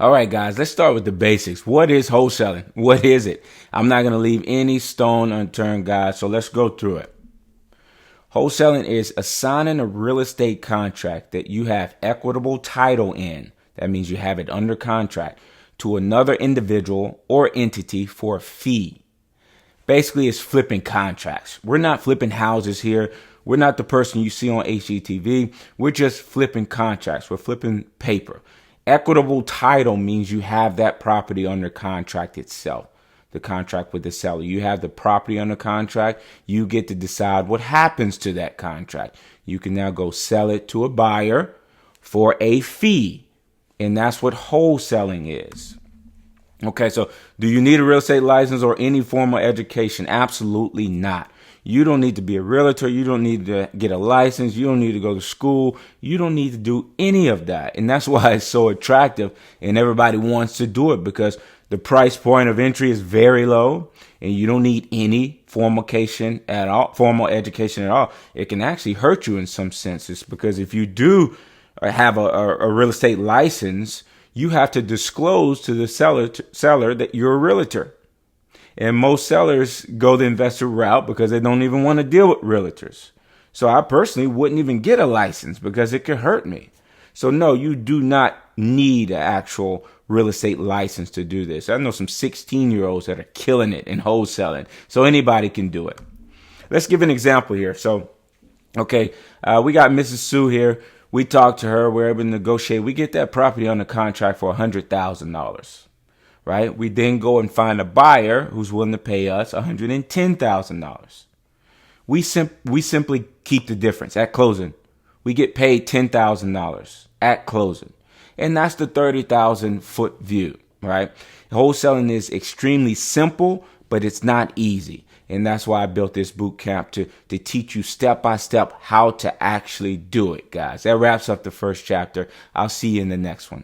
All right, guys, let's start with the basics. What is wholesaling? What is it? I'm not going to leave any stone unturned, guys, so let's go through it. Wholesaling is assigning a real estate contract that you have equitable title in. That means you have it under contract to another individual or entity for a fee. Basically, it's flipping contracts. We're not flipping houses here. We're not the person you see on HGTV. We're just flipping contracts. We're flipping paper. Equitable title means you have that property under contract itself, the contract with the seller. You have the property under contract. You get to decide what happens to that contract. You can now go sell it to a buyer for a fee. And that's what wholesaling is. Okay, so do you need a real estate license or any formal education? Absolutely not. You don't need to be a realtor. You don't need to get a license. You don't need to go to school. You don't need to do any of that. And that's why it's so attractive and everybody wants to do it, because the price point of entry is very low and you don't need any formal education at all. It can actually hurt you in some senses, because if you do have a real estate license, you have to disclose to the seller that you're a realtor. And most sellers go the investor route because they don't even want to deal with realtors. So I personally wouldn't even get a license because it could hurt me. So no, you do not need an actual real estate license to do this. I know some 16-year-olds that are killing it in wholesaling. So anybody can do it. Let's give an example here. So, okay, we got Mrs. Sue here. We talked to her. We're able to negotiate. We get that property under contract for $100,000. Right? We then go and find a buyer who's willing to pay us $110,000. We simply keep the difference at closing. We get paid $10,000 at closing. And that's the 30,000 foot view, right? Wholesaling is extremely simple, but it's not easy. And that's why I built this boot camp to teach you step by step how to actually do it, guys. That wraps up the first chapter. I'll see you in the next one.